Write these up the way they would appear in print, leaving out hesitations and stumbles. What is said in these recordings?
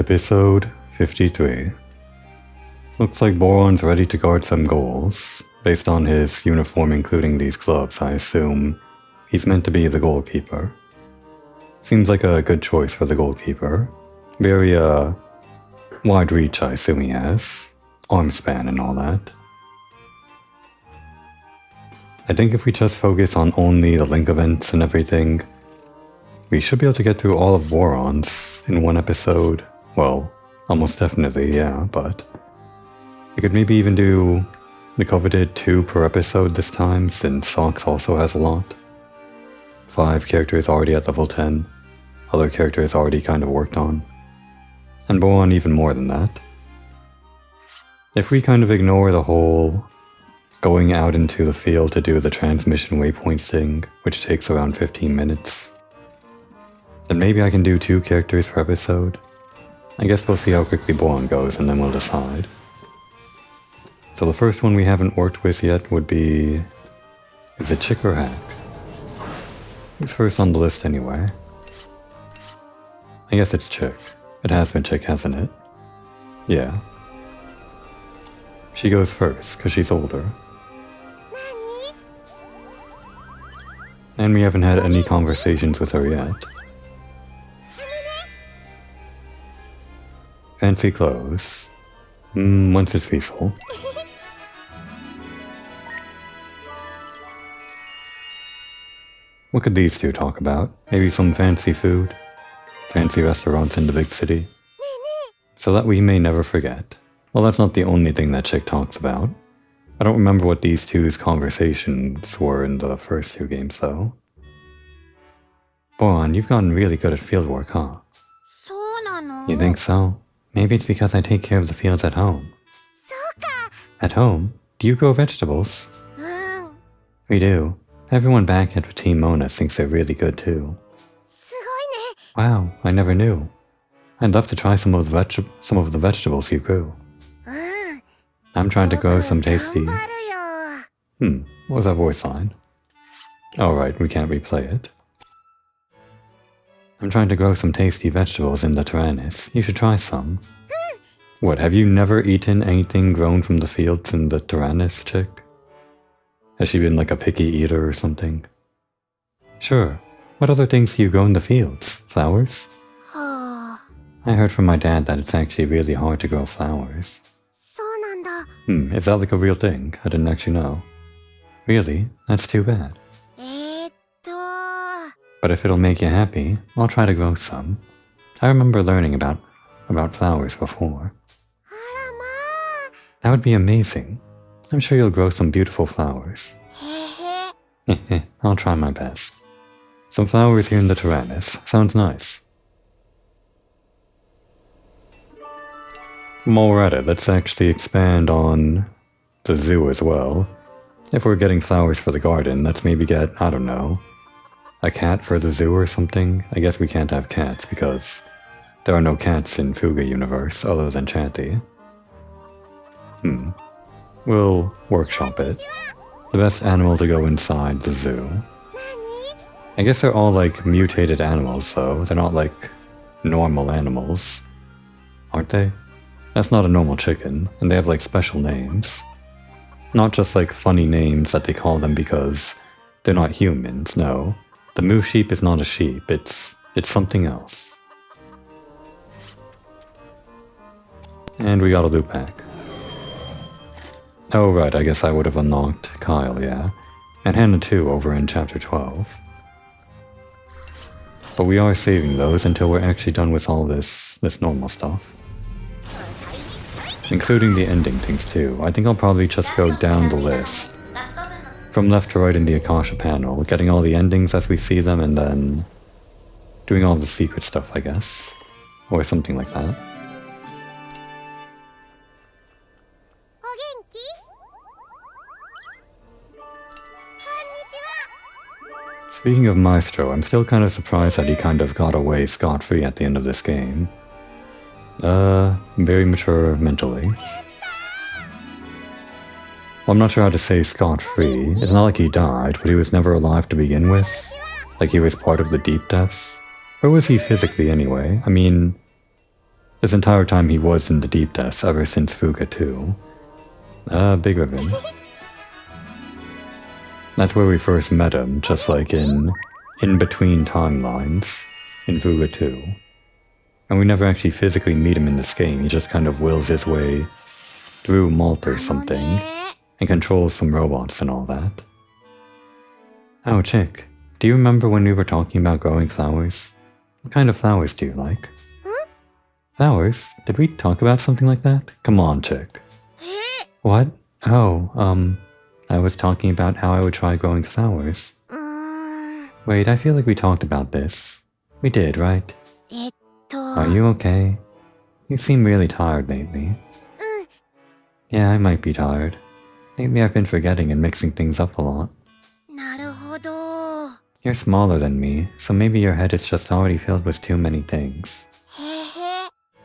Episode 53. Looks like Boron's ready to guard some goals. Based on his uniform including these gloves, I assume he's meant to be the goalkeeper. Seems like a good choice for the goalkeeper. Very, wide reach I assume he has. Arm span and all that. I think if we just focus on only the link events and everything, we should be able to get through all of Boron's in one episode. Well, almost definitely, yeah, but we could maybe even do the coveted 2 per episode this time, since Sox also has a lot. 5 characters already at level 10, other characters already kind of worked on, and Boron even more than that. If we kind of ignore the whole going out into the field to do the transmission waypoints thing, which takes around 15 minutes, then maybe I can do 2 characters per episode. I guess we'll see how quickly Boron goes and then we'll decide. So the first one we haven't worked with yet would be... is it Chick or Hack? Who's first on the list anyway? I guess it's Chick. It has been Chick, hasn't it? Yeah. She goes first, because she's older. And we haven't had any conversations with her yet. Fancy clothes. Once it's peaceful. What could these two talk about? Maybe some fancy food? Fancy restaurants in the big city? So that we may never forget. Well, that's not the only thing that Chick talks about. I don't remember what these two's conversations were in the first 2 games, though. Boron, you've gotten really good at fieldwork, huh? You think so? Maybe it's because I take care of the fields at home. At home? Do you grow vegetables? We do. Everyone back at Team Mona thinks they're really good too. Wow, I never knew. I'd love to try some of the vegetables you grew. I'm trying to grow some tasty... what was that voice line? Oh right, we can't replay it. I'm trying to grow some tasty vegetables in the Tyrannus. You should try some. What, have you never eaten anything grown from the fields in the Tyrannus, Chick? Has she been like a picky eater or something? Sure. What other things do you grow in the fields? Flowers? I heard from my dad that it's actually really hard to grow flowers. Is that like a real thing? I didn't actually know. Really? That's too bad. But if it'll make you happy, I'll try to grow some. I remember learning about flowers before. That would be amazing. I'm sure you'll grow some beautiful flowers. I'll try my best. Some flowers here in the Tyrannus. Sounds nice. While we're at it, let's actually expand on the zoo as well. If we're getting flowers for the garden, let's maybe get, I don't know, a cat for the zoo or something? I guess we can't have cats because there are no cats in Fuga universe other than Chanty. We'll workshop it. The best animal to go inside the zoo. I guess they're all like mutated animals though. They're not like normal animals. Aren't they? That's not a normal chicken, and they have like special names. Not just like funny names that they call them because they're not humans, no. The moo sheep is not a sheep, it's something else. And we got a loot pack. Oh right, I guess I would have unlocked Kyle, yeah. And Hannah too over in chapter 12. But we are saving those until we're actually done with all this normal stuff. Including the ending things too. I think I'll probably just go down the list. From left to right in the Akasha panel, getting all the endings as we see them and then doing all the secret stuff, I guess. Or something like that. Speaking of Maestro, I'm still kind of surprised that he kind of got away scot-free at the end of this game. Very mature mentally. Well, I'm not sure how to say scot-free. It's not like he died, but he was never alive to begin with. Like he was part of the deep depths. Where was he physically anyway? I mean, This entire time he was in the deep depths ever since Fuga 2. Big ribbon. That's where we first met him, just like in between timelines in Fuga 2. And we never actually physically meet him in this game, he just kind of wills his way through Malt or something, and controls some robots and all that. Oh, Chick, do you remember when we were talking about growing flowers? What kind of flowers do you like? Flowers? Did we talk about something like that? Come on, Chick. What? Oh, I was talking about how I would try growing flowers. Wait, I feel like we talked about this. We did, right? Are you okay? You seem really tired lately. Yeah, I might be tired. Lately I've been forgetting and mixing things up a lot. You're smaller than me, so maybe your head is just already filled with too many things.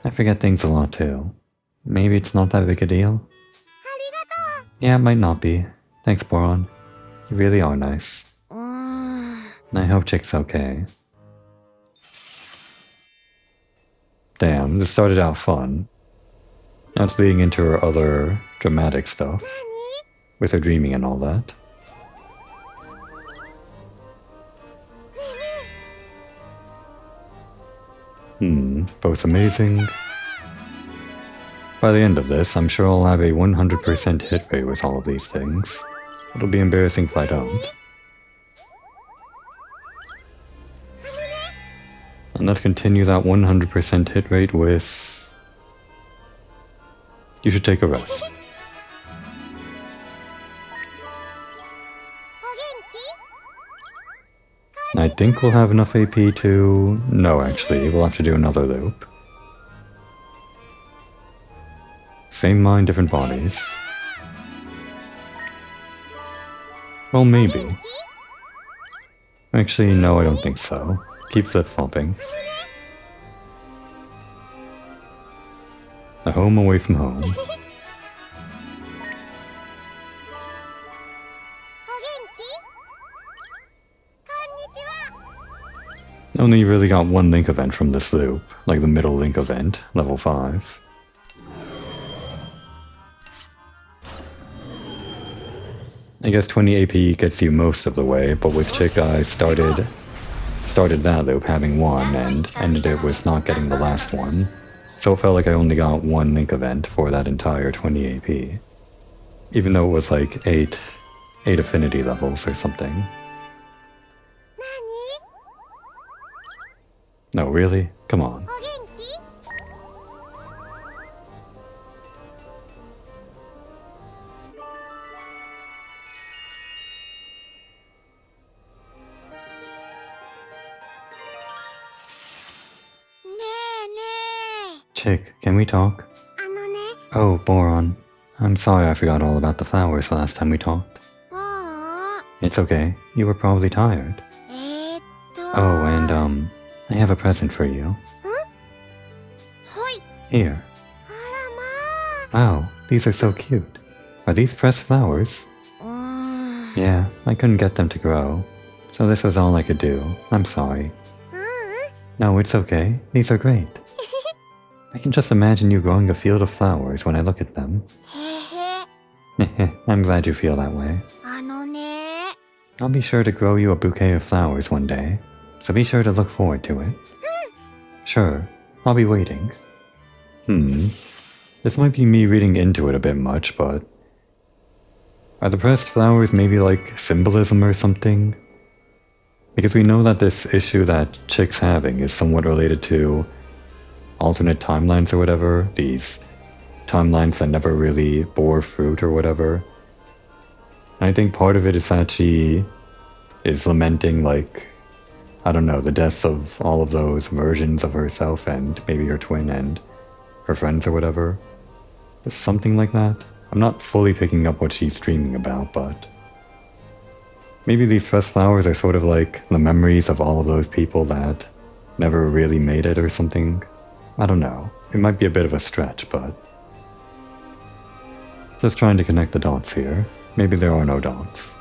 I forget things a lot too. Maybe it's not that big a deal? Yeah, it might not be. Thanks, Boron. You really are nice. I hope Chick's okay. Damn, this started out fun. Now it's being into her other dramatic stuff. With her dreaming and all that. Both amazing. By the end of this, I'm sure I'll have a 100% hit rate with all of these things. It'll be embarrassing if I don't. And let's continue that 100% hit rate with... You should take a rest. I think we'll have enough AP to... No, actually, we'll have to do another loop. Same mind, different bodies. Well, maybe. Actually, no, I don't think so. Keep flip-flopping. A home away from home. Only really got one link event from this loop, like the middle link event, level 5. I guess 20 AP gets you most of the way, but with Chick I started that loop having one and ended it with not getting the last one. So it felt like I only got one link event for that entire 20 AP. Even though it was like 8 affinity levels or something. No, really? Come on. Chick, can we talk? Oh, Boron. I'm sorry I forgot all about the flowers the last time we talked. It's okay. You were probably tired. Oh, and I have a present for you. Here. Wow, these are so cute. Are these pressed flowers? Yeah, I couldn't get them to grow, so this was all I could do. I'm sorry. No, it's okay. These are great. I can just imagine you growing a field of flowers when I look at them. I'm glad you feel that way. I'll be sure to grow you a bouquet of flowers one day, so be sure to look forward to it. Sure, I'll be waiting. This might be me reading into it a bit much, but... Are the pressed flowers maybe like symbolism or something? Because we know that this issue that Chick's having is somewhat related to alternate timelines or whatever, these timelines that never really bore fruit or whatever. And I think part of it is that she is lamenting, like, I don't know, the deaths of all of those versions of herself and maybe her twin and her friends or whatever. Something like that. I'm not fully picking up what she's dreaming about, but maybe these pressed flowers are sort of like the memories of all of those people that never really made it or something. I don't know. It might be a bit of a stretch, but just trying to connect the dots here. Maybe there are no dots.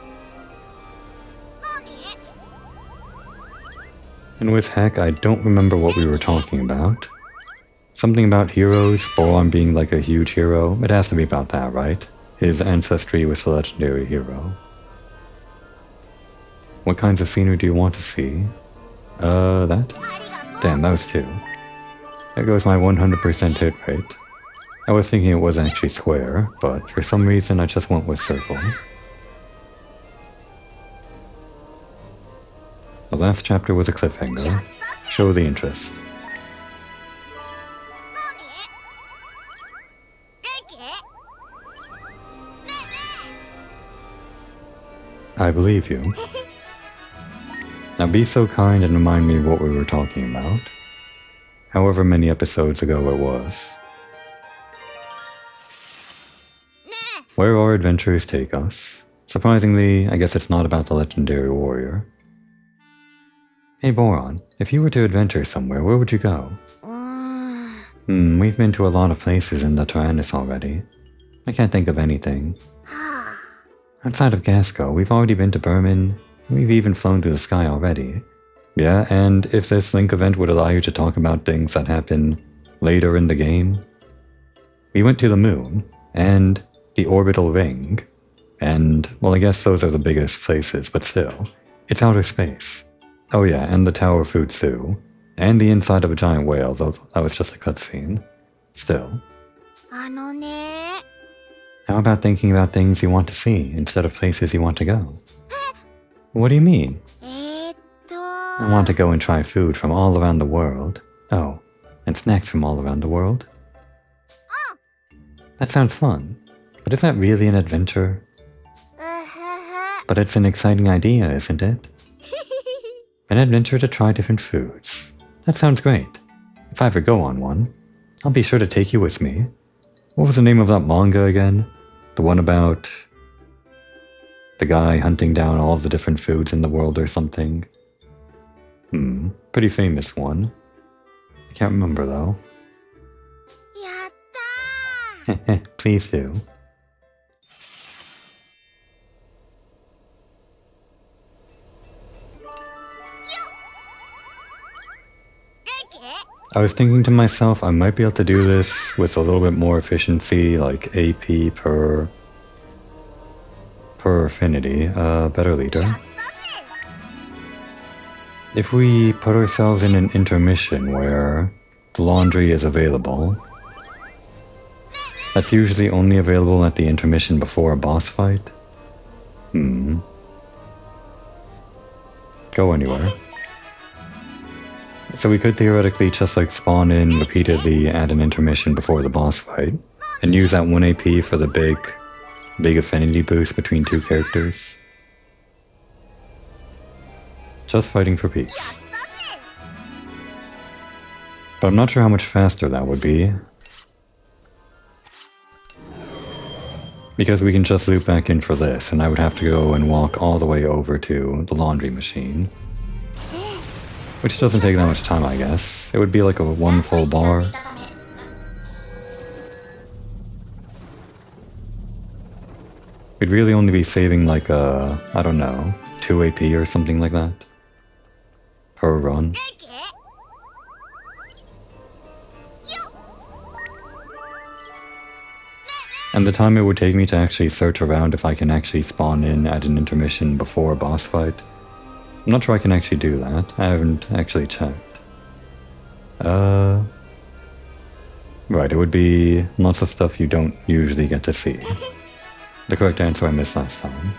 And with heck, I don't remember what we were talking about. Something about heroes, Boron being like a huge hero. It has to be about that, right? His ancestry was a legendary hero. What kinds of scenery do you want to see? That? Damn, that was 2. There goes my 100% hit rate. I was thinking it was actually square, but for some reason I just went with circle. The last chapter was a cliffhanger. Show the interest. I believe you. Now be so kind and remind me what we were talking about. However many episodes ago it was. Where our adventures take us. Surprisingly, I guess it's not about the legendary warrior. Hey Boron, if you were to adventure somewhere, where would you go? We've been to a lot of places in the Tyrannus already. I can't think of anything. Outside of Gasco, we've already been to Berman. We've even flown to the sky already. Yeah, and if this link event would allow you to talk about things that happen later in the game. We went to the moon, and the orbital ring, and, well, I guess those are the biggest places, but still, it's outer space. Oh yeah, and the Tower of Futsu, and the inside of a giant whale, though that was just a cutscene. Still. How about thinking about things you want to see instead of places you want to go? What do you mean? I want to go and try food from all around the world. Oh, and snacks from all around the world? That sounds fun, but is that really an adventure? But it's an exciting idea, isn't it? An adventure to try different foods. That sounds great. If I ever go on one, I'll be sure to take you with me. What was the name of that manga again? The one about the guy hunting down all the different foods in the world or something. Pretty famous one. I can't remember though. Please do. I was thinking to myself, I might be able to do this with a little bit more efficiency, like AP per affinity, better leader. If we put ourselves in an intermission where the laundry is available, that's usually only available at the intermission before a boss fight. Go anywhere. So we could theoretically just like spawn in repeatedly at an intermission before the boss fight, and use that 1 AP for the big affinity boost between 2 characters. Just fighting for peace. But I'm not sure how much faster that would be. Because we can just loop back in for this, and I would have to go and walk all the way over to the laundry machine. Which doesn't take that much time, I guess. It would be like a 1 full bar. We'd really only be saving like a, I don't know, 2 AP or something like that. Per run. And the time it would take me to actually search around if I can actually spawn in at an intermission before a boss fight. I'm not sure I can actually do that. I haven't actually checked. Right, it would be lots of stuff you don't usually get to see. The correct answer I missed last time.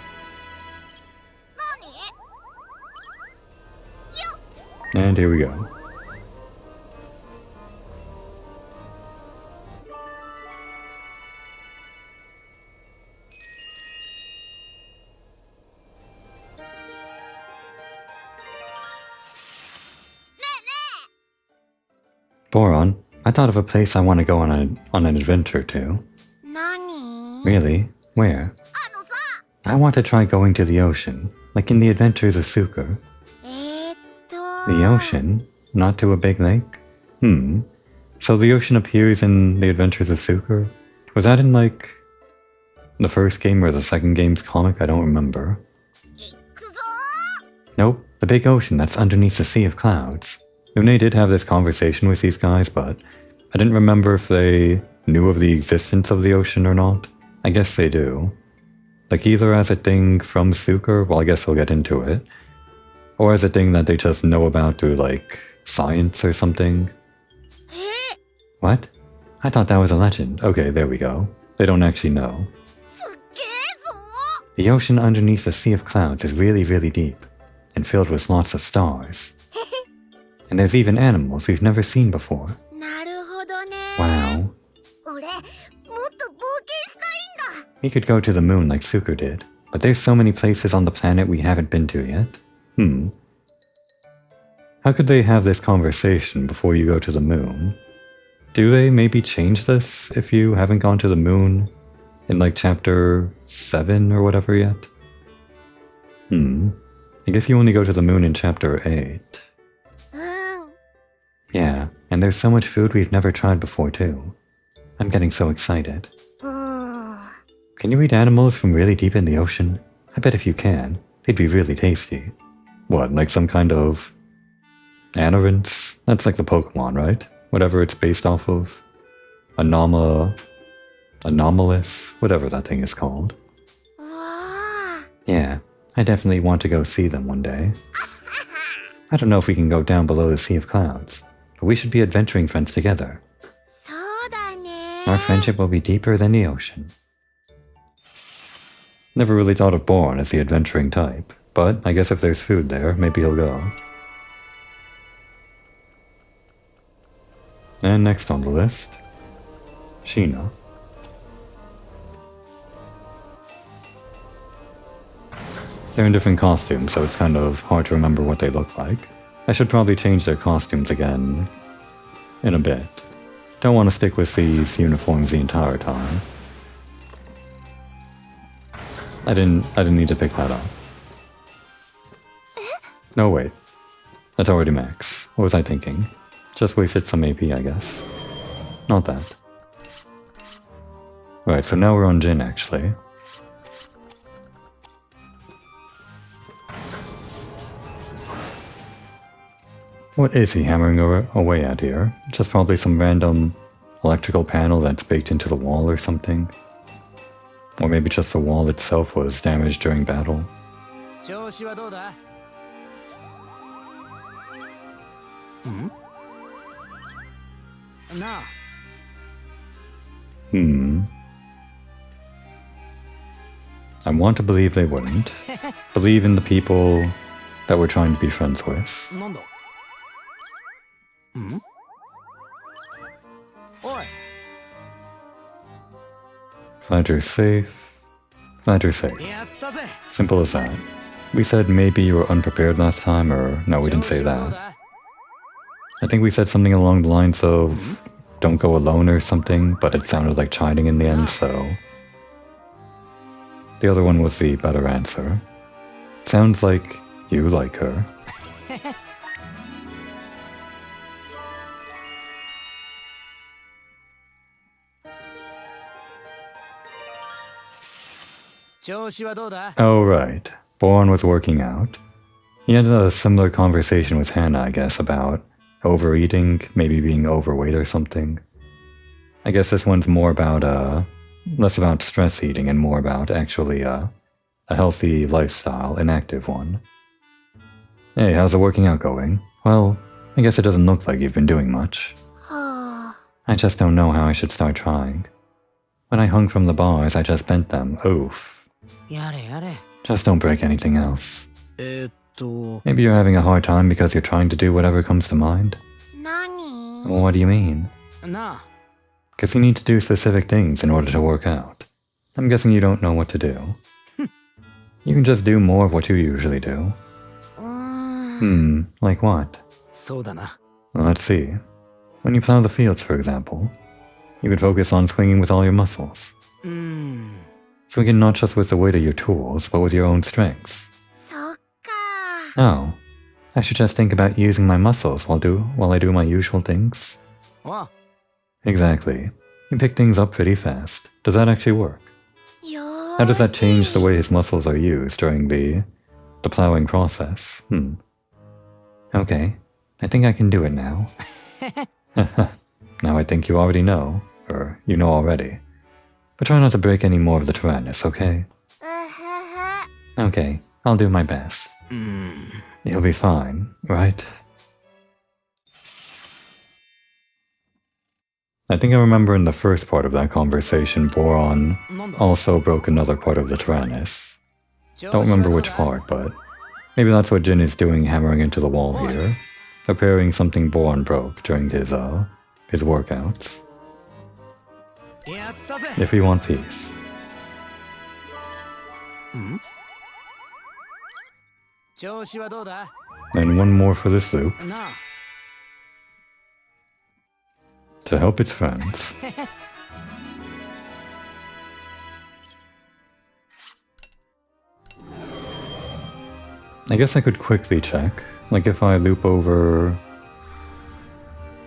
And here we go. Boron, I thought of a place I want to go on an adventure to. Really? Where? I want to try going to the ocean, like in the Adventures of Suker. The ocean? Not to a big lake? So the ocean appears in the Adventures of Suker? Was that in like the first game or the second game's comic? I don't remember. Nope, the big ocean that's underneath the sea of clouds. Une did have this conversation with these guys, but I didn't remember if they knew of the existence of the ocean or not. I guess they do. Like either as a thing from Suker, well I guess we'll get into it, or as a thing that they just know about through like science or something. What? I thought that was a legend. Okay, there we go. They don't actually know. The ocean underneath the sea of clouds is really, really deep, and filled with lots of stars. And there's even animals we've never seen before. Wow. We could go to the moon like Suker did, but there's so many places on the planet we haven't been to yet. How could they have this conversation before you go to the moon? Do they maybe change this if you haven't gone to the moon in like chapter 7 or whatever yet? I guess you only go to the moon in chapter 8. Yeah, and there's so much food we've never tried before too. I'm getting so excited. Can you eat animals from really deep in the ocean? I bet if you can, they'd be really tasty. What, like some kind of Anorance? That's like the Pokemon, right? Whatever it's based off of. Anomalous? Whatever that thing is called. Yeah, I definitely want to go see them one day. I don't know if we can go down below the Sea of Clouds, but we should be adventuring friends together. Our friendship will be deeper than the ocean. Never really thought of Bourne as the adventuring type, but I guess if there's food there, maybe he'll go. And next on the list, Sheena. They're in different costumes, so it's kind of hard to remember what they look like. I should probably change their costumes again in a bit. Don't want to stick with these uniforms the entire time. I didn't need to pick that up. No, wait. That's already max. What was I thinking? Just wasted some AP, I guess. Not that. Right, so now we're on Jin, actually. What is he hammering away at here? Just probably some random electrical panel that's baked into the wall or something. Or maybe just the wall itself was damaged during battle. I want to believe they wouldn't. Believe in the people that we're trying to be friends with. Glad you're safe. Glad you're safe. Simple as that. We said maybe you were unprepared last time, or no, we didn't say that. I think we said something along the lines of don't go alone or something, but it sounded like chiding in the end, so... The other one was the better answer. Sounds like you like her. Oh right, Bourne was working out. He had a similar conversation with Hannah, I guess, about overeating, maybe being overweight or something. I guess this one's more about, less about stress eating and more about actually, a healthy lifestyle, an active one. Hey, how's the working out going? Well, I guess it doesn't look like you've been doing much. I just don't know how I should start trying. When I hung from the bars, I just bent them. Oof. Just don't break anything else. Maybe you're having a hard time because you're trying to do whatever comes to mind? Well, what do you mean? Because you need to do specific things in order to work out. I'm guessing you don't know what to do. You can just do more of what you usually do. Like what? Well, let's see. When you plow the fields, for example, you could focus on swinging with all your muscles. Swinging not just with the weight of your tools, but with your own strengths. Oh, I should just think about using my muscles while I do my usual things? Exactly. You pick things up pretty fast. Does that actually work? How does that change the way his muscles are used during the plowing process? Okay, I think I can do it now. Now I think you already know, or you know already. But try not to break any more of the Tyrannus, okay? Okay, I'll do my best. You'll be fine, right? I think I remember in the first part of that conversation, Boron also broke another part of the Tyrannus. Don't remember which part, but maybe that's what Jin is doing, hammering into the wall here, repairing something Boron broke during his workouts. If we want peace. And one more for this loop. To help its friends. I guess I could quickly check, like if I loop over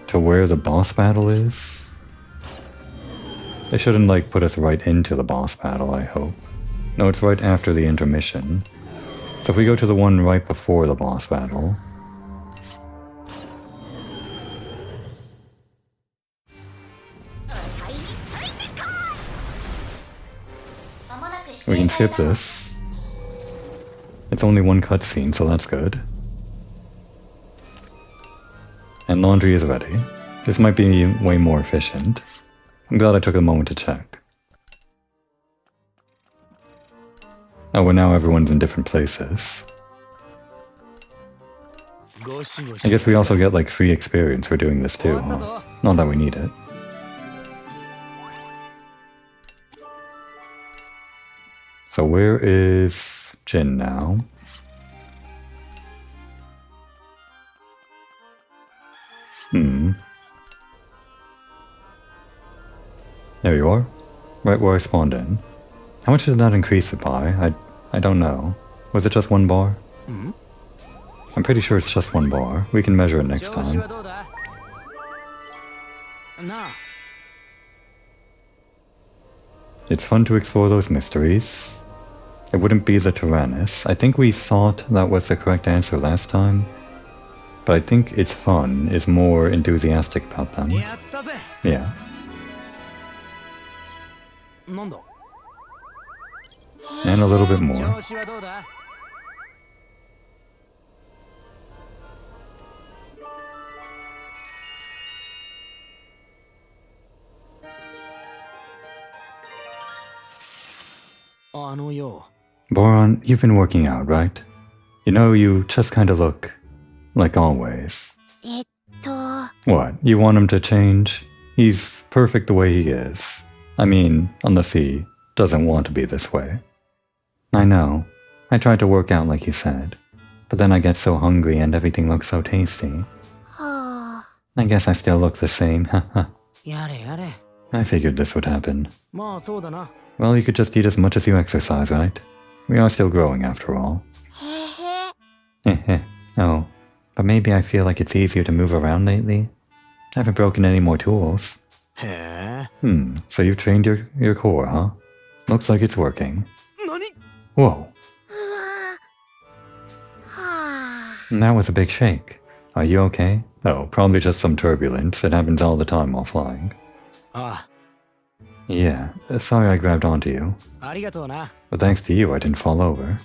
to where the boss battle is. They shouldn't like put us right into the boss battle, I hope. No, it's right after the intermission. So if we go to the one right before the boss battle, we can skip this. It's only one cutscene, so that's good. And laundry is ready. This might be way more efficient. I'm glad I took a moment to check. Oh, well now everyone's in different places. I guess we also get like free experience for doing this too, huh? Not that we need it. So where is Jin now? There you are. Right where I spawned in. How much did that increase it by? I don't know. Was it just 1 bar? I'm pretty sure it's just 1 bar. We can measure it next time. It's fun to explore those mysteries. It wouldn't be the Tyrannus. I think we thought that was the correct answer last time. But I think it's fun is more enthusiastic about them. Yeah. And a little bit more. Boron, you've been working out, right? You know, you just kind of look like always. What? You want him to change? He's perfect the way he is. I mean, unless he doesn't want to be this way. I know. I tried to work out like you said. But then I get so hungry and everything looks so tasty. I guess I still look the same, haha. I figured this would happen. Well, you could just eat as much as you exercise, right? We are still growing after all. Oh, but maybe I feel like it's easier to move around lately. I haven't broken any more tools. So you've trained your core, huh? Looks like it's working. Whoa. That was a big shake. Are you okay? Oh, probably just some turbulence. It happens all the time while flying. Yeah, sorry I grabbed onto you. But thanks to you, I didn't fall over.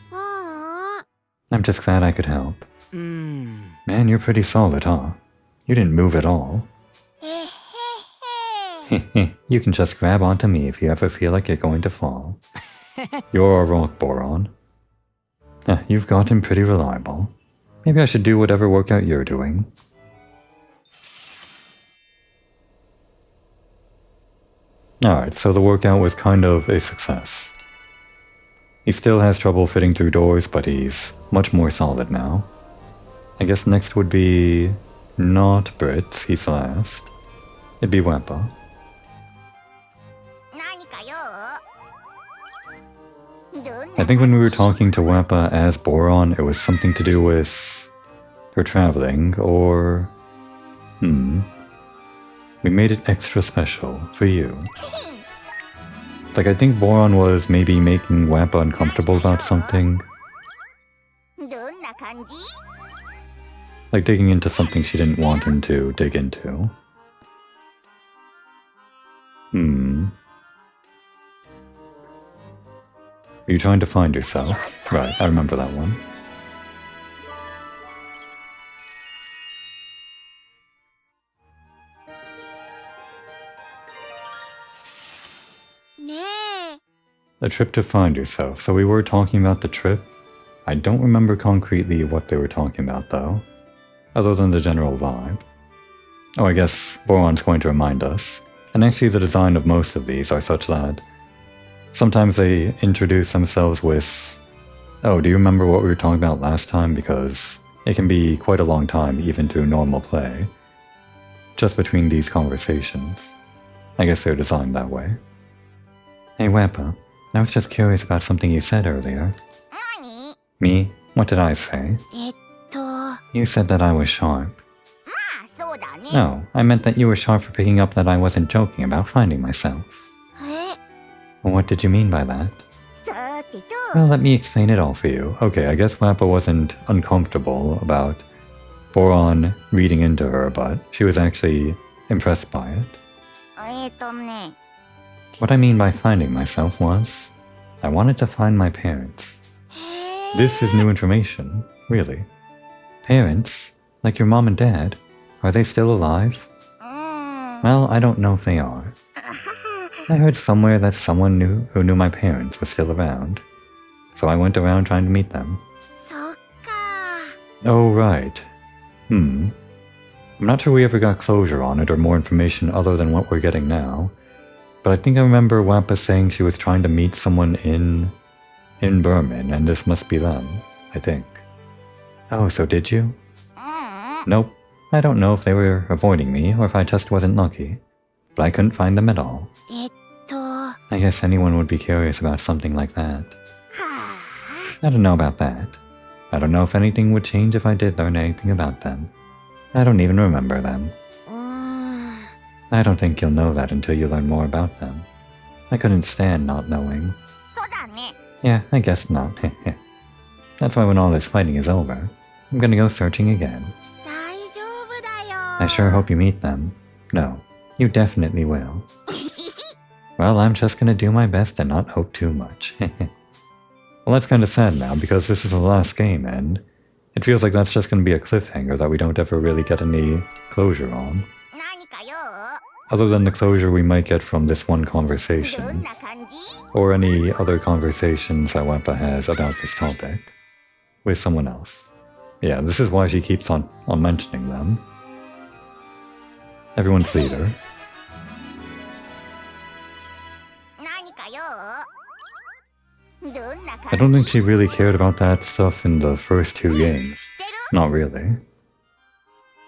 I'm just glad I could help. Man, you're pretty solid, huh? You didn't move at all. You can just grab onto me if you ever feel like you're going to fall. You're a rock, Boron. You've gotten pretty reliable. Maybe I should do whatever workout you're doing. Alright, so the workout was kind of a success. He still has trouble fitting through doors, but he's much more solid now. I guess next would be not Brit, he's last. It'd be Wappa. I think when we were talking to Wappa as Boron, it was something to do with her traveling, or... We made it extra special for you. Like, I think Boron was maybe making Wappa uncomfortable about something. Like digging into something she didn't want him to dig into. Are you trying to find yourself? Right, I remember that one. A trip to find yourself. So we were talking about the trip. I don't remember concretely what they were talking about though, other than the general vibe. Oh, I guess Boron's going to remind us. And actually the design of most of these are such that sometimes they introduce themselves with, oh, do you remember what we were talking about last time? Because it can be quite a long time even to normal play, just between these conversations. I guess they're designed that way. Hey Wappa, I was just curious about something you said earlier. Me? What did I say? You said that I was sharp. No, I meant that you were sharp for picking up that I wasn't joking about finding myself. What did you mean by that? Well, let me explain it all for you. Okay, I guess Wappa wasn't uncomfortable about Boron reading into her, but she was actually impressed by it. What I mean by finding myself was, I wanted to find my parents. This is new information, really. Parents? Like your mom and dad? Are they still alive? Well, I don't know if they are. I heard somewhere that someone who knew my parents was still around. So I went around trying to meet them. Oh, right. I'm not sure we ever got closure on it or more information other than what we're getting now. But I think I remember Wappa saying she was trying to meet someone in Berman, and this must be them, I think. Oh, so did you? Nope. I don't know if they were avoiding me or if I just wasn't lucky. But I couldn't find them at all. I guess anyone would be curious about something like that. I don't know about that. I don't know if anything would change if I did learn anything about them. I don't even remember them. I don't think you'll know that until you learn more about them. I couldn't stand not knowing. Yeah, I guess not. That's why when all this fighting is over, I'm gonna go searching again. I sure hope you meet them. No, you definitely will. Well, I'm just gonna do my best and not hope too much. Well, that's kinda sad now because this is the last game and it feels like that's just gonna be a cliffhanger that we don't ever really get any closure on. Other than the closure we might get from this one conversation, or any other conversations that Wappa has about this topic with someone else. Yeah, this is why she keeps on mentioning them. Everyone's leader. I don't think she really cared about that stuff in the first two games. Not really.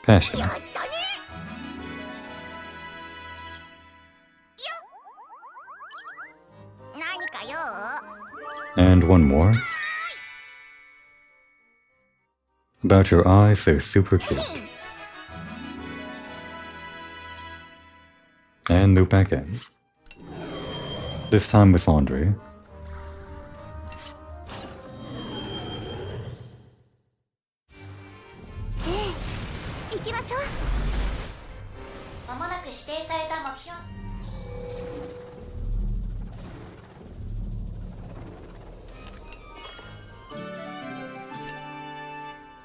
Passion. And one more. About your eyes, they're super cute. And loop back in. This time with sundry.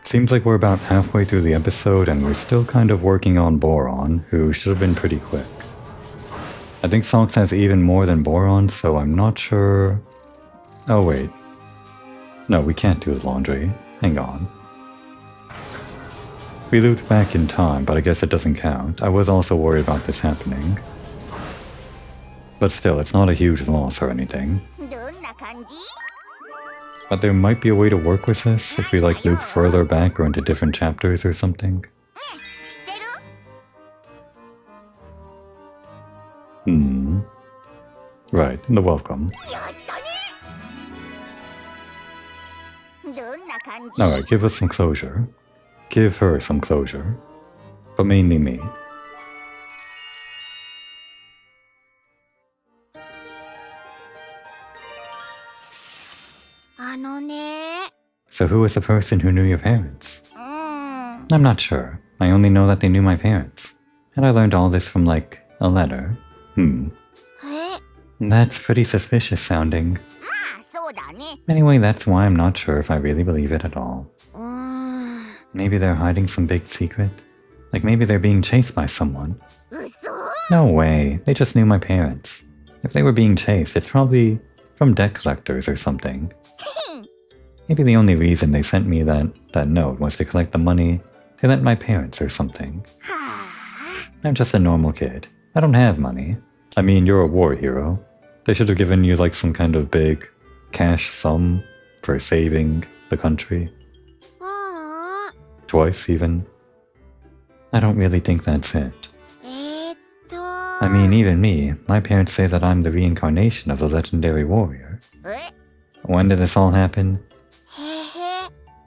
Seems like we're about halfway through the episode and we're still kind of working on Boron, who should have been pretty quick. I think Sox has even more than Boron, so I'm not sure... Oh wait. No, we can't do the laundry. Hang on. We looped back in time, but I guess it doesn't count. I was also worried about this happening. But still, it's not a huge loss or anything. But there might be a way to work with this if we like loop further back or into different chapters or something. Right, the welcome. Alright, give us some closure. Give her some closure. But mainly me. So who was the person who knew your parents? I'm not sure. I only know that they knew my parents. And I learned all this from, like, a letter. That's pretty suspicious sounding. Anyway, that's why I'm not sure if I really believe it at all. Maybe they're hiding some big secret? Like maybe they're being chased by someone? No way, they just knew my parents. If they were being chased, it's probably from debt collectors or something. Maybe the only reason they sent me that note was to collect the money they lent my parents or something. I'm just a normal kid. I don't have money. I mean, you're a war hero. They should have given you like some kind of big cash sum for saving the country. Twice even. I don't really think that's it. I mean, even me, my parents say that I'm the reincarnation of the legendary warrior. When did this all happen?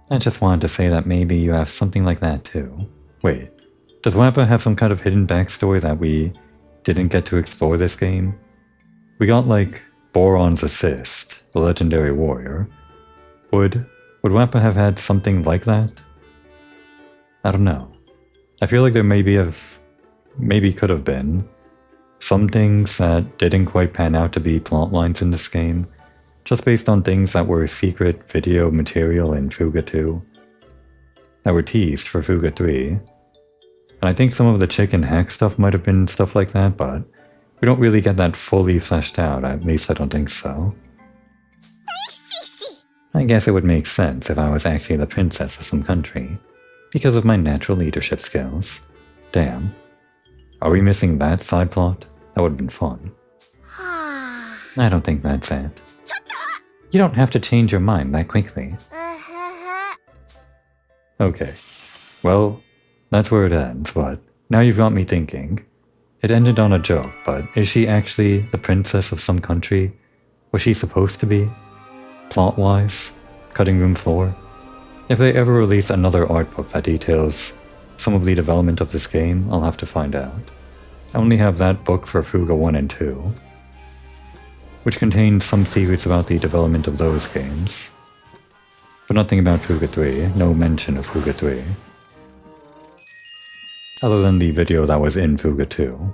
I just wanted to say that maybe you have something like that too. Wait, does Wappa have some kind of hidden backstory that we didn't get to explore this game? We got like Boron's assist, the legendary warrior. Would Wappa have had something like that? I don't know. I feel like there maybe could have been some things that didn't quite pan out to be plot lines in this game, just based on things that were secret video material in Fuga 2, that were teased for Fuga 3. And I think some of the chicken hack stuff might have been stuff like that, but we don't really get that fully fleshed out, at least I don't think so. I guess it would make sense if I was actually the princess of some country, because of my natural leadership skills. Damn. Are we missing that side plot? That would have been fun. I don't think that's it. You don't have to change your mind that quickly. Okay. Well, that's where it ends, but now you've got me thinking. It ended on a joke, but is she actually the princess of some country? Was she supposed to be? Plot-wise? Cutting room floor? If they ever release another art book that details some of the development of this game, I'll have to find out. I only have that book for Fuga 1 and 2, which contains some secrets about the development of those games. But nothing about Fuga 3, no mention of Fuga 3. Other than the video that was in Fuga 2.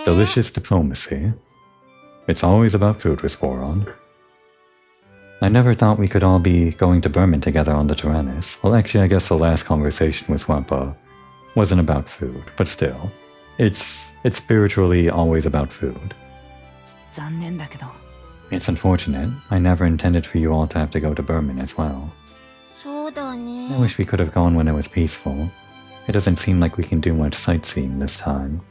Delicious diplomacy. It's always about food with Boron. I never thought we could all be going to Berman together on the Tyrannus. Well, actually, I guess the last conversation with Wappa wasn't about food, but still. It's spiritually always about food. It's unfortunate. I never intended for you all to have to go to Berman as well. I wish we could have gone when it was peaceful. It doesn't seem like we can do much sightseeing this time.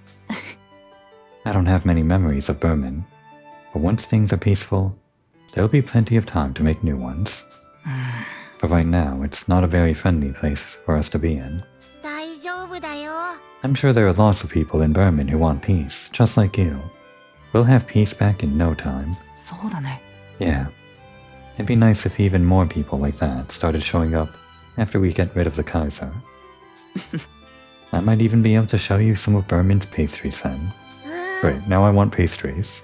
I don't have many memories of Berman, but once things are peaceful, there'll be plenty of time to make new ones. But right now, it's not a very friendly place for us to be in. I'm sure there are lots of people in Berman who want peace, just like you. We'll have peace back in no time. Yeah. It'd be nice if even more people like that started showing up after we get rid of the Kaiser. I might even be able to show you some of Berman's pastries then. Great, now I want pastries.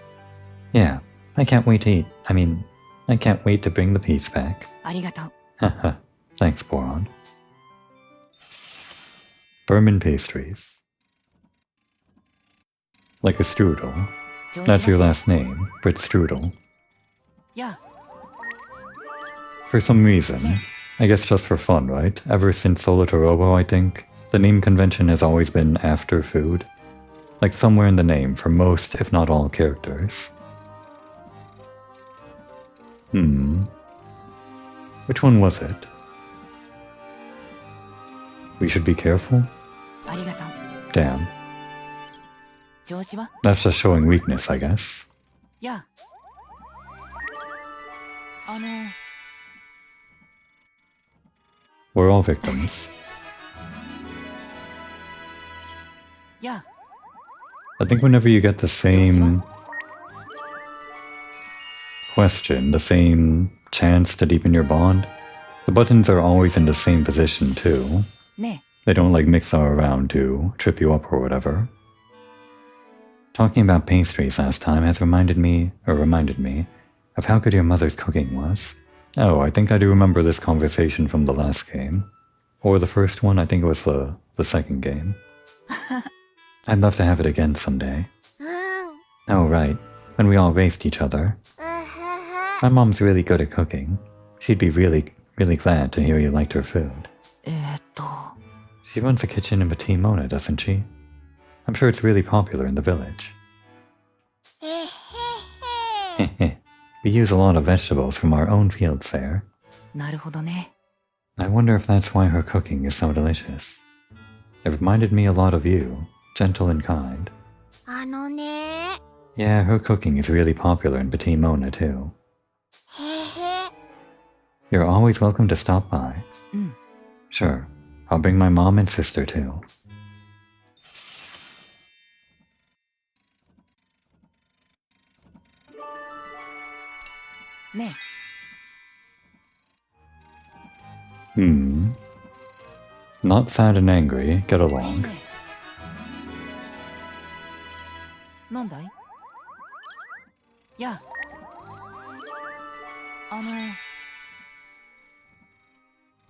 Yeah, I can't wait to eat. I can't wait to bring the peace back. Haha, thanks, Boron. Berman pastries. Like a strudel. That's your last name, Brit Strudel. Yeah. For some reason, I guess just for fun, right? Ever since Solo to Robo, I think, the name convention has always been after food. Like somewhere in the name for most, if not all, characters. Which one was it? We should be careful? Damn. That's just showing weakness, I guess. Yeah. We're all victims. Yeah. I think whenever you get the same question, the same chance to deepen your bond, the buttons are always in the same position too. They don't like mix them around to trip you up or whatever. Talking about pastries last time has reminded me of how good your mother's cooking was. Oh, I think I do remember this conversation from the last game. Or the first one, I think it was the second game. I'd love to have it again someday. Oh, right. When we all raced each other. My mom's really good at cooking. She'd be really glad to hear you liked her food. She runs a kitchen in Petit Mona, doesn't she? I'm sure it's really popular in the village. We use a lot of vegetables from our own fields there. I wonder if that's why her cooking is so delicious. It reminded me a lot of you, gentle and kind. Yeah, her cooking is really popular in Petit Mona too. You're always welcome to stop by. Sure, I'll bring my mom and sister too. Not sad and angry, get along.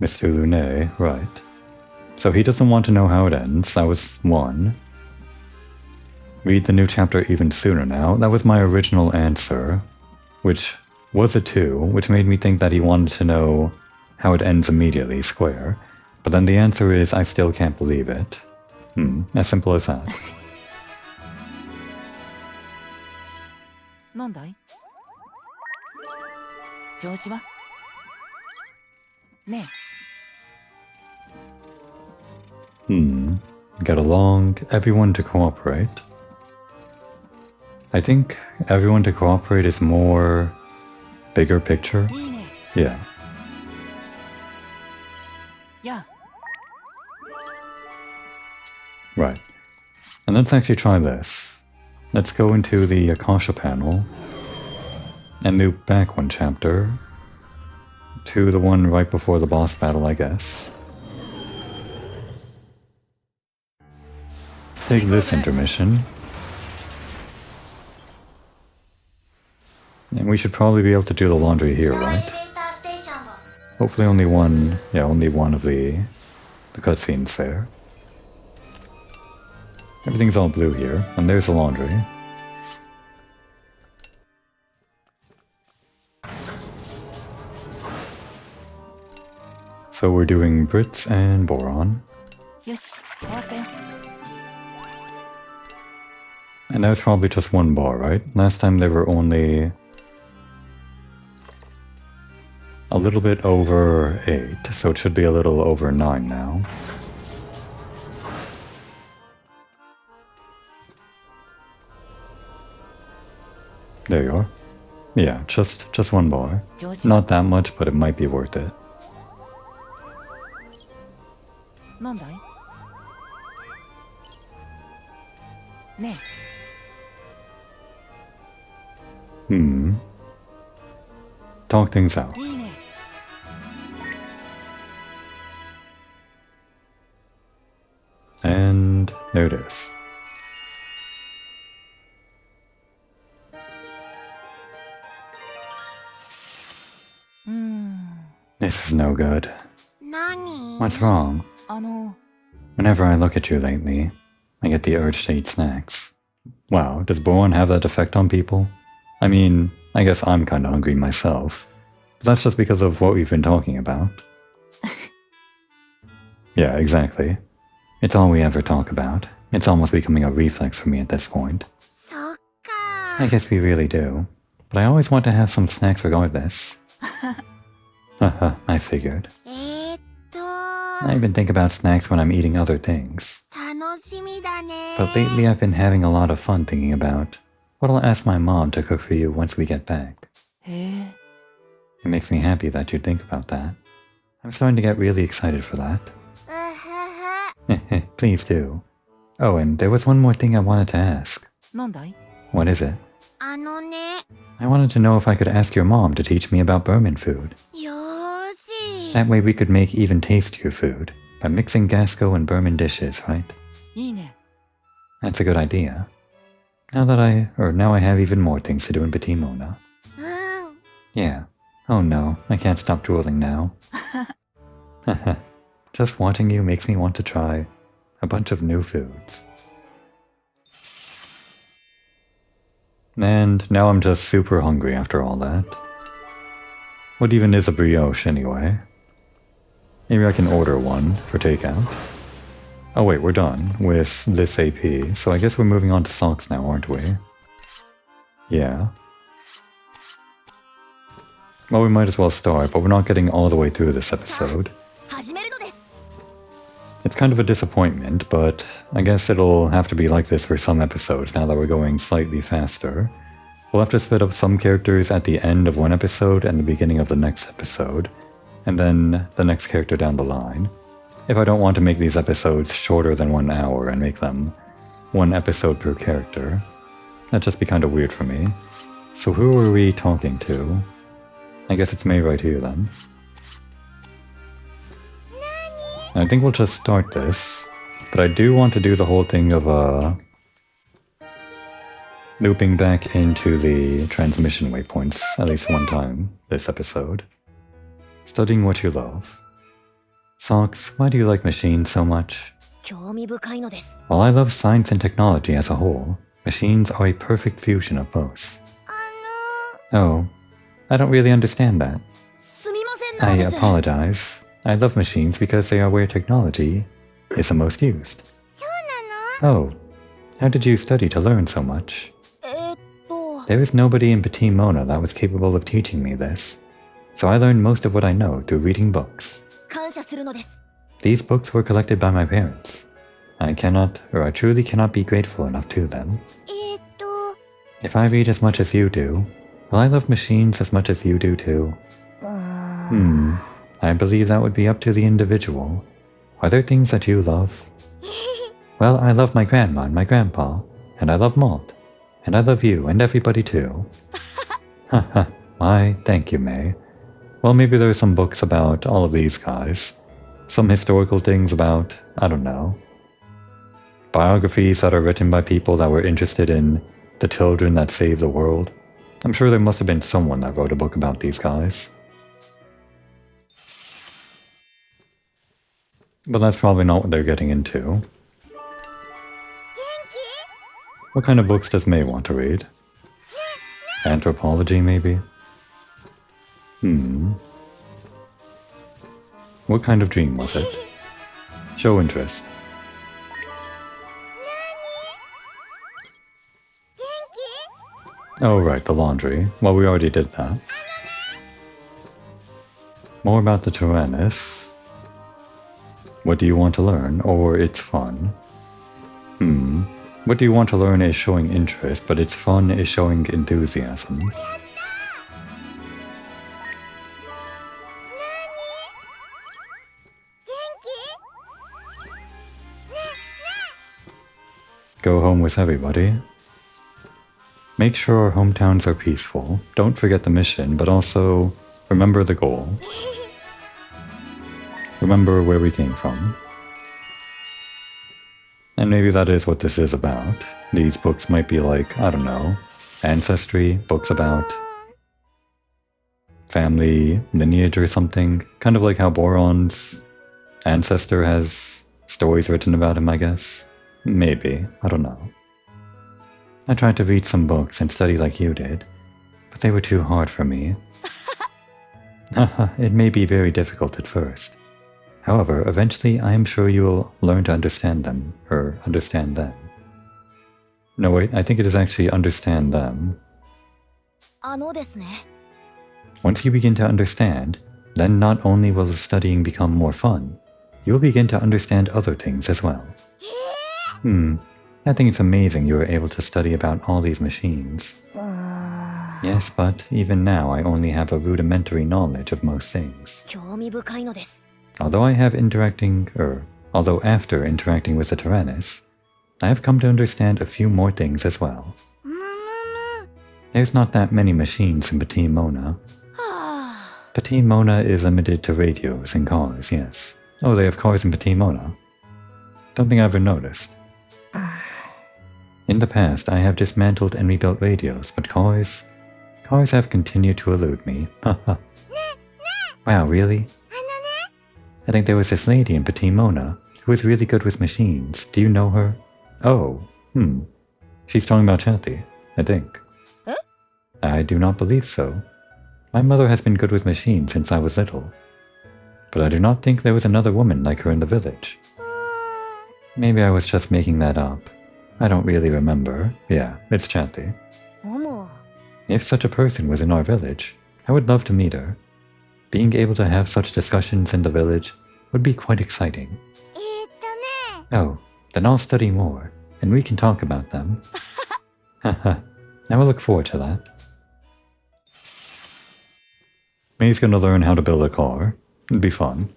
Mr. Lunet, right. So he doesn't want to know how it ends, that was 1. Read the new chapter even sooner now, that was my original answer, which was a 2, which made me think that he wanted to know how it ends immediately, square. But then the answer is, I still can't believe it. As simple as that. Get along, everyone to cooperate. I think everyone to cooperate is more bigger picture. Yeah. Right. And let's actually try this. Let's go into the Akasha panel and loop back 1 chapter to the one right before the boss battle, I guess. Take this intermission. And we should probably be able to do the laundry here, right? Hopefully only one of the cutscenes there. Everything's all blue here, and there's the laundry. So we're doing Brits and Boron. And that was probably just 1 bar, right? Last time they were only a little bit over 8, so it should be a little over 9 now. There you are. Yeah, just 1 bar. Not that much, but it might be worth it. Talk things out. And there it is. This is no good. What's wrong? Whenever I look at you lately, I get the urge to eat snacks. Wow, does Boron have that effect on people? I mean, I guess I'm kinda hungry myself. But that's just because of what we've been talking about. Yeah, exactly. It's all we ever talk about. It's almost becoming a reflex for me at this point. I guess we really do. But I always want to have some snacks regardless. Haha, I figured. I even think about snacks when I'm eating other things. But lately I've been having a lot of fun thinking about what I'll ask my mom to cook for you once we get back. It makes me happy that you'd think about that. I'm starting to get really excited for that. Please do. Oh, and there was one more thing I wanted to ask. What is it? I wanted to know if I could ask your mom to teach me about Burman food. That way we could make even tastier food by mixing Gasco and Burman dishes, right? That's a good idea. Now I have even more things to do in Petit Mona. Yeah. Oh no, I can't stop drooling now. Just watching you makes me want to try a bunch of new foods. And now I'm just super hungry after all that. What even is a brioche anyway? Maybe I can order one for takeout. Oh wait, we're done with this AP, so I guess we're moving on to socks now, aren't we? Yeah. Well, we might as well start, but we're not getting all the way through this episode. It's kind of a disappointment, but I guess it'll have to be like this for some episodes now that we're going slightly faster. We'll have to split up some characters at the end of one episode and the beginning of the next episode, and then the next character down the line. If I don't want to make these episodes shorter than 1 hour and make them one episode per character, that'd just be kind of weird for me. So who are we talking to? I guess it's May right here then. I think we'll just start this, but I do want to do the whole thing of looping back into the transmission waypoints at least one time this episode. Studying what you love. Socks, why do you like machines so much? While I love science and technology as a whole, machines are a perfect fusion of both. Oh, I don't really understand that. I apologize. I love machines because they are where technology is the most used. Oh, how did you study to learn so much? There is nobody in Patimona that was capable of teaching me this, so I learned most of what I know through reading books. These books were collected by my parents. I truly cannot be grateful enough to them. If I read as much as you do, will I love machines as much as you do too? I believe that would be up to the individual. Are there things that you love? Well, I love my grandma and my grandpa, and I love malt, and I love you and everybody too. Haha, thank you, May. Well, maybe there are some books about all of these guys. Some historical things about, I don't know, biographies that are written by people that were interested in the children that saved the world. I'm sure there must have been someone that wrote a book about these guys. But that's probably not what they're getting into. What kind of books does May want to read? Anthropology, maybe? What kind of dream was it? Show interest. Oh right, the laundry. Well, we already did that. More about the Tyrannus. What do you want to learn? Or it's fun? What do you want to learn is showing interest, but it's fun is showing enthusiasm. Go home with everybody. Make sure our hometowns are peaceful. Don't forget the mission, but also remember the goal. Remember where we came from. And maybe that is what this is about. These books might be like, I don't know, ancestry, books about family lineage or something. Kind of like how Boron's ancestor has stories written about him, I guess. Maybe, I don't know. I tried to read some books and study like you did, but they were too hard for me. It may be very difficult at first. However, eventually I am sure you will learn to understand them, or understand them. No wait, I think it is actually understand them. Once you begin to understand, then not only will the studying become more fun, you will begin to understand other things as well. I think it's amazing you were able to study about all these machines. Yes, but even now I only have a rudimentary knowledge of most things. Although after interacting with the Tyrannus, I have come to understand a few more things as well. There's not that many machines in Patimona. Patimona is limited to radios and cars, yes. Oh, they have cars in Patimona. Don't think I ever noticed. In the past, I have dismantled and rebuilt radios, but cars have continued to elude me. Wow, really? I think there was this lady in Patimona who was really good with machines. Do you know her? Oh, She's talking about Chatty, I think. I do not believe so. My mother has been good with machines since I was little. But I do not think there was another woman like her in the village. Maybe I was just making that up. I don't really remember. Yeah, it's chatty. If such a person was in our village, I would love to meet her. Being able to have such discussions in the village would be quite exciting. Oh, then I'll study more, and we can talk about them. Haha, I will look forward to that. May's gonna learn how to build a car. It'd be fun.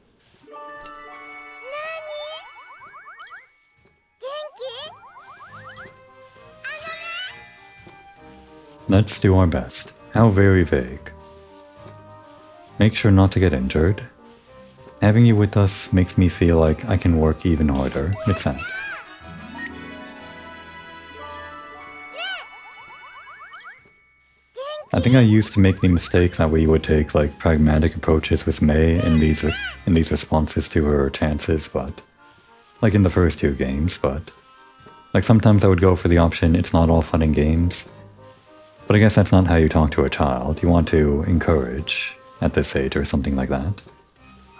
Let's do our best. How very vague. Make sure not to get injured. Having you with us makes me feel like I can work even harder. It's sad. I think I used to make the mistake that we would take like pragmatic approaches with Mei in these responses to her chances, but like in the first two games, but like sometimes I would go for the option it's not all fun and games. But I guess that's not how you talk to a child. You want to encourage at this age or something like that.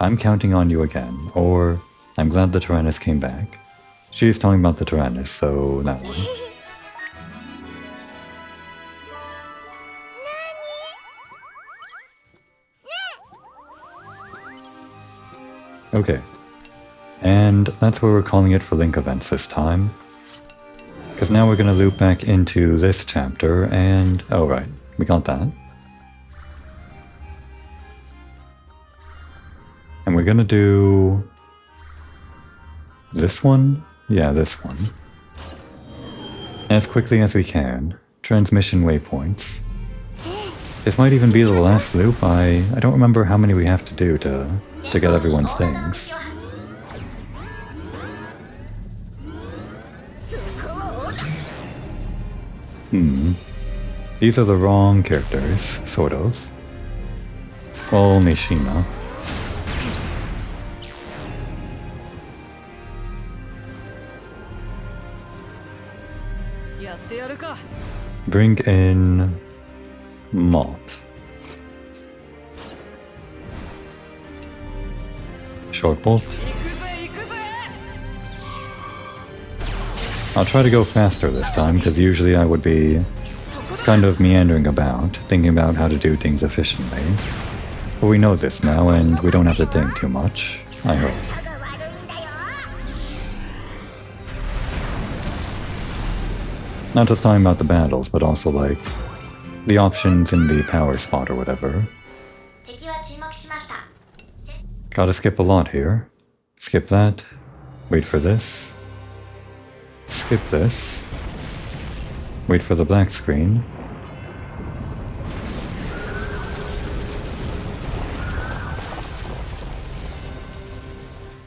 I'm counting on you again, or I'm glad the Tyrannus came back. She's talking about the Tyrannus, so that one. Okay, and that's where we're calling it for link events this time. Because now we're going to loop back into this chapter and... oh right, we got that. And we're going to do... this one? Yeah, this one. As quickly as we can. Transmission waypoints. This might even be the last loop. I don't remember how many we have to do to get everyone's things. These are the wrong characters, sort of. Well, only Shima. Bring in... Moth. Short bolt. I'll try to go faster this time, because usually I would be kind of meandering about, thinking about how to do things efficiently. But we know this now, and we don't have to think too much, I hope. Not just talking about the battles, but also like the options in the power spot or whatever. Gotta skip a lot here. Skip that. Wait for this. Skip this. Wait for the black screen.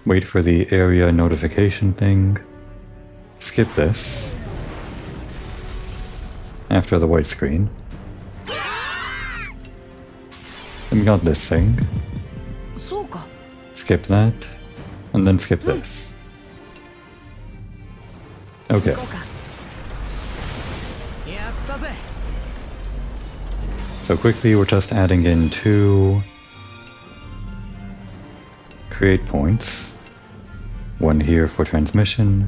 Wait for the area notification thing. Skip this. After the white screen. Then we got this thing. Skip that. And then skip this. Okay. So quickly we're just adding in 2 create points. 1 here for transmission.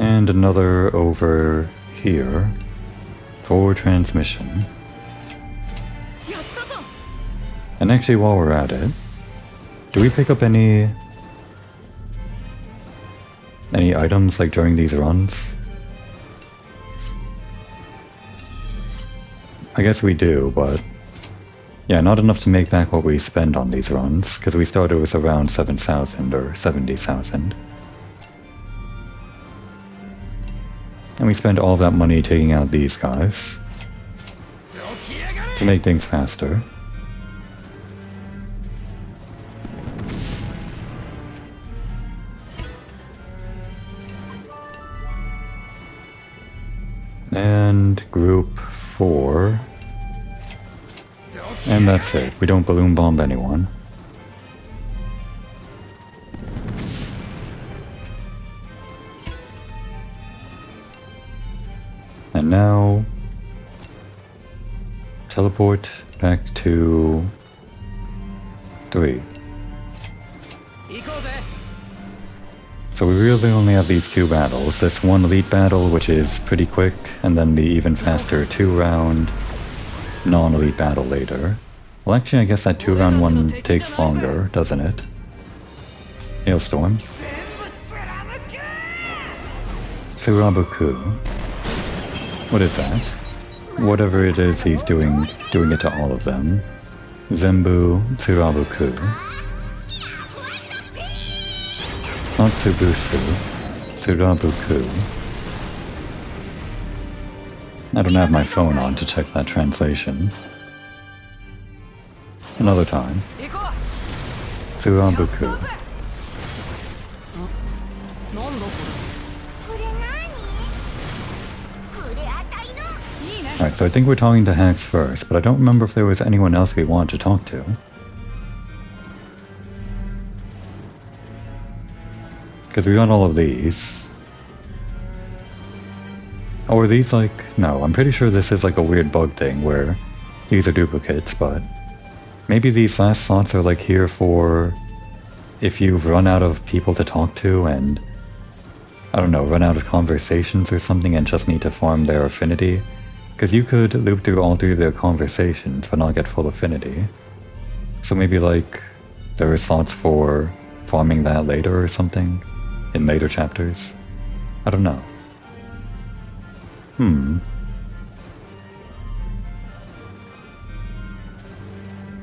And another over here for transmission. And actually, while we're at it, do we pick up any items like during these runs? I guess we do, but yeah, not enough to make back what we spend on these runs, because we started with around 7,000 or 70,000. And we spent all that money taking out these guys to make things faster. And group 4. And that's it. We don't balloon bomb anyone. And now teleport back to 3. So we really only have these 2 battles. This one elite battle, which is pretty quick, and then the even faster 2-round non-elite battle later. Well, actually, I guess that 2-round one takes longer, doesn't it? Hailstorm. Surabuku. What is that? Whatever it is, he's doing it to all of them. Zenbu Surabuku. It's not Subusu. Surabuku. I don't have my phone on to check that translation. Another time. Surabuku. Alright, so I think we're talking to Hax first, but I don't remember if there was anyone else we want to talk to. Because we got all of these. Oh, are these like... No, I'm pretty sure this is like a weird bug thing where these are duplicates, but... Maybe these last slots are like here for... if you've run out of people to talk to and... I don't know, run out of conversations or something and just need to farm their affinity. Because you could loop through all 3 of their conversations but not get full affinity. So maybe like there are slots for farming that later or something in later chapters. I don't know.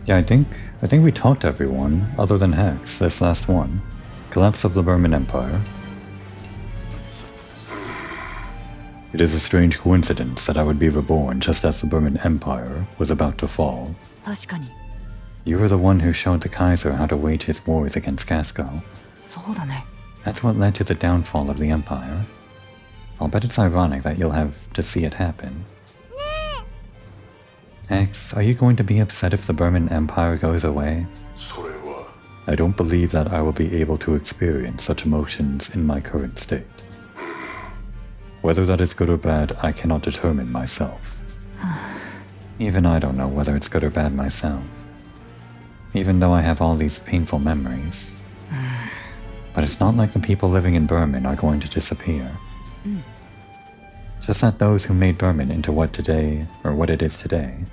Yeah, I think we talked to everyone other than Hex, this last one. Collapse of the Burman Empire. It is a strange coincidence that I would be reborn just as the Burman Empire was about to fall. 確かに。 You were the one who showed the Kaiser how to wage his wars against Casco. そうだね。 That's what led to the downfall of the Empire. I'll bet it's ironic that you'll have to see it happen. X, are you going to be upset if the Burman Empire goes away? I don't believe that I will be able to experience such emotions in my current state. Whether that is good or bad, I cannot determine myself. Even I don't know whether it's good or bad myself. Even though I have all these painful memories. But it's not like the people living in Burman are going to disappear. Just that those who made Burman into what it is today.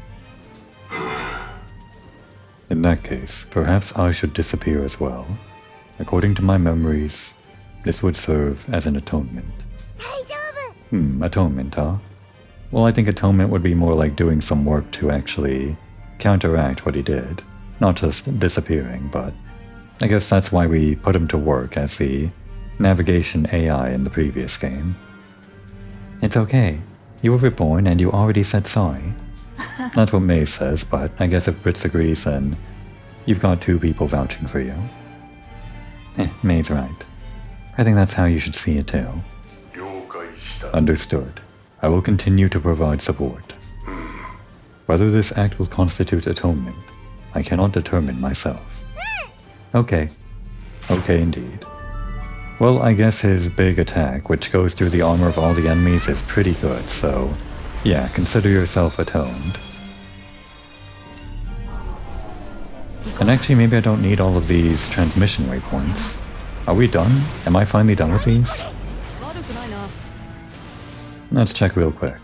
In that case, perhaps I should disappear as well. According to my memories, this would serve as an atonement. Atonement, huh? Well, I think atonement would be more like doing some work to actually counteract what he did. Not just disappearing, but I guess that's why we put him to work as the navigation AI in the previous game. It's okay. You were reborn and you already said sorry. That's what May says, but I guess if Brits agrees, then you've got 2 people vouching for you. May's right. I think that's how you should see it too. Understood. I will continue to provide support. Whether this act will constitute atonement, I cannot determine myself. Okay. Okay indeed. Well, I guess his big attack, which goes through the armor of all the enemies, is pretty good, so yeah, consider yourself atoned. And actually, maybe I don't need all of these transmission waypoints. Are we done? Am I finally done with these? Let's check real quick.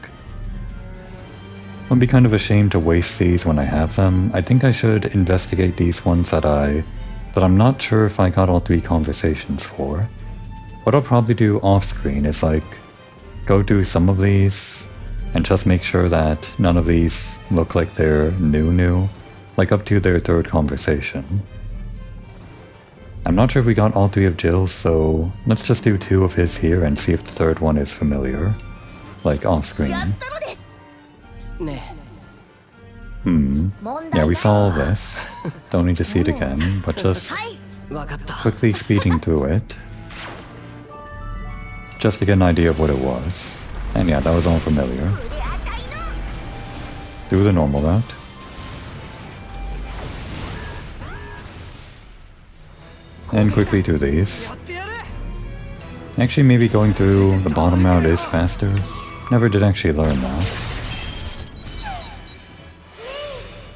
I'd be kind of ashamed to waste these when I have them. I think I should investigate these ones that I'm not sure if I got all 3 conversations for. What I'll probably do off screen is like go through some of these and just make sure that none of these look like they're new, like up to their 3rd conversation. I'm not sure if we got all 3 of Jill's, so let's just do 2 of his here and see if the 3rd one is familiar, like off screen. Yeah, we saw all this. Don't need to see it again, but just quickly speeding through it. Just to get an idea of what it was. And yeah, that was all familiar. Do the normal route. And quickly do these. Actually, maybe going through the bottom route is faster. Never did actually learn that.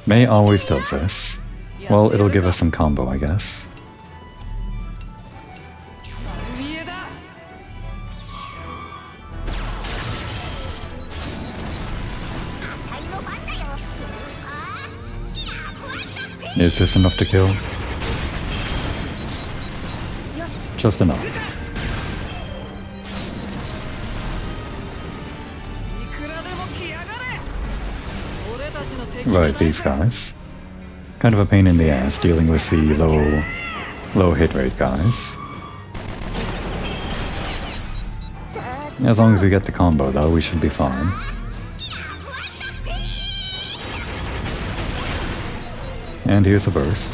Mei always does this. Well, it'll give us some combo, I guess. Is this enough to kill? Just enough. Right, these guys. Kind of a pain in the ass dealing with the low hit rate guys. As long as we get the combo though, we should be fine. And here's a burst.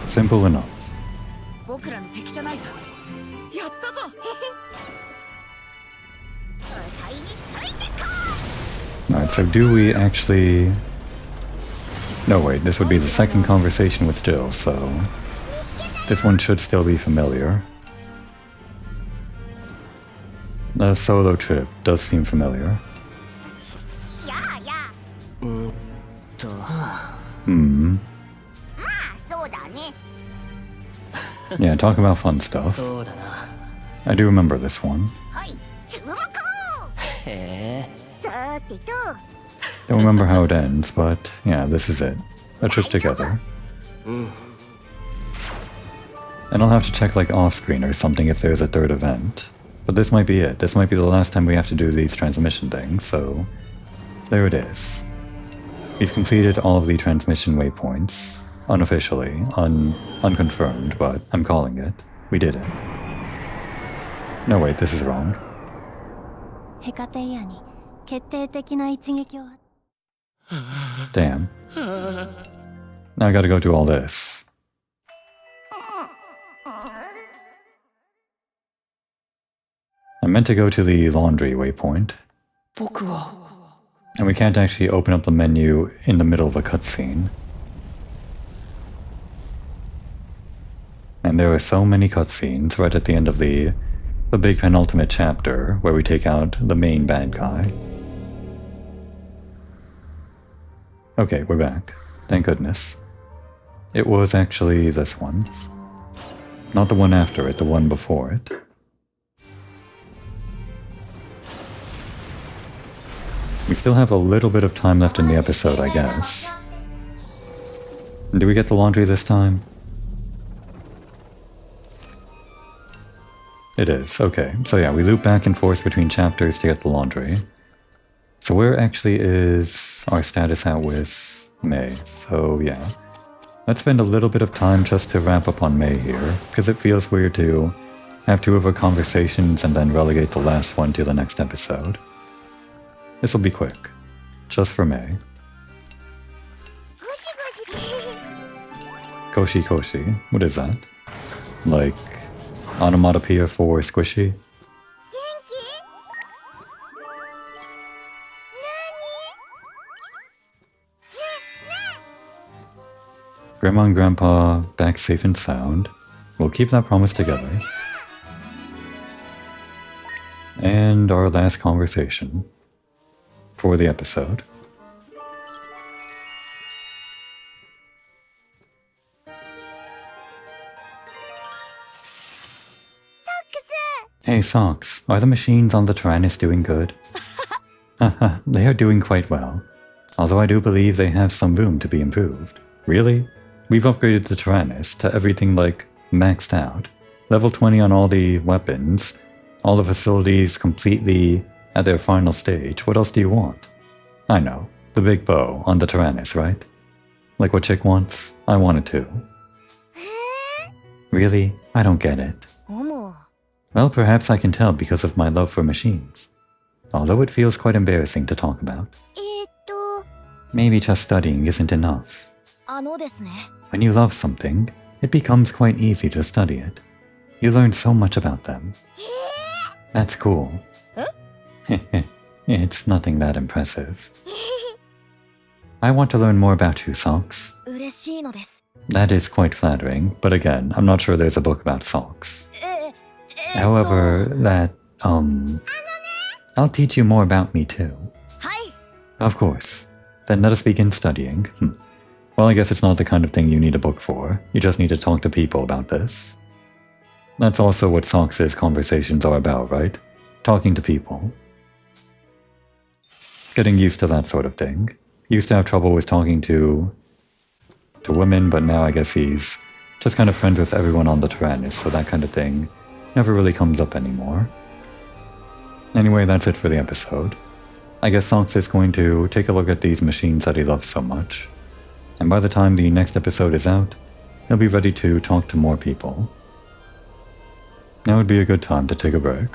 Simple enough. Alright, so do we actually... No, wait, this would be the second conversation with Jill, so... This one should still be familiar. The solo trip does seem familiar. Yeah, talk about fun stuff. I do remember this one. Don't remember how it ends, but yeah, this is it. A trip together. And I'll have to check like off-screen or something if there's a third event. But this might be it. This might be the last time we have to do these transmission things, so... There it is. We've completed all of the transmission waypoints. Unofficially, unconfirmed, but I'm calling it. We did it. No, wait, this is wrong. Damn. Now I gotta go do all this. I meant to go to the laundry waypoint. And we can't actually open up the menu in the middle of a cutscene. And there are so many cutscenes right at the end of the big penultimate chapter where we take out the main bad guy. Okay, we're back. Thank goodness. It was actually this one. Not the one after it, the one before it. We still have a little bit of time left in the episode, I guess. Do we get the laundry this time? It is, okay. So yeah, we loop back and forth between chapters to get the laundry. So where actually is our status at with Mei? So yeah. Let's spend a little bit of time just to wrap up on Mei here, because it feels weird to have two of our conversations and then relegate the last one to the next episode. This'll be quick. Just for Mei. Koshi Koshi. What is that? Like, onomatopoeia for squishy? Grandma and Grandpa back safe and sound. We'll keep that promise together. And our last conversation for the episode. Hey Socks, are the machines on the Tyrannus doing good? Haha, they are doing quite well. Although I do believe they have some room to be improved. Really? We've upgraded the Tyrannus to everything like maxed out. Level 20 on all the weapons, all the facilities completely at their final stage. What else do you want? I know, the big bow on the Tyrannus, right? Like what Chick wants? I want it too. Really? I don't get it. Well, perhaps I can tell because of my love for machines. Although it feels quite embarrassing to talk about. Maybe just studying isn't enough. When you love something, it becomes quite easy to study it. You learn so much about them. That's cool. It's nothing that impressive. I want to learn more about you, Socks. That is quite flattering, but again, I'm not sure there's a book about socks. However, I'll teach you more about me too. Of course. Then let us begin studying. Well, I guess it's not the kind of thing you need a book for. You just need to talk to people about this. That's also what Sox's conversations are about, right? Talking to people. Getting used to that sort of thing. Used to have trouble with talking to women, but now I guess he's just kind of friends with everyone on the Tyrannus, so that kind of thing never really comes up anymore. Anyway, that's it for the episode. I guess Sox is going to take a look at these machines that he loves so much, and by the time the next episode is out, he'll be ready to talk to more people. Now would be a good time to take a break.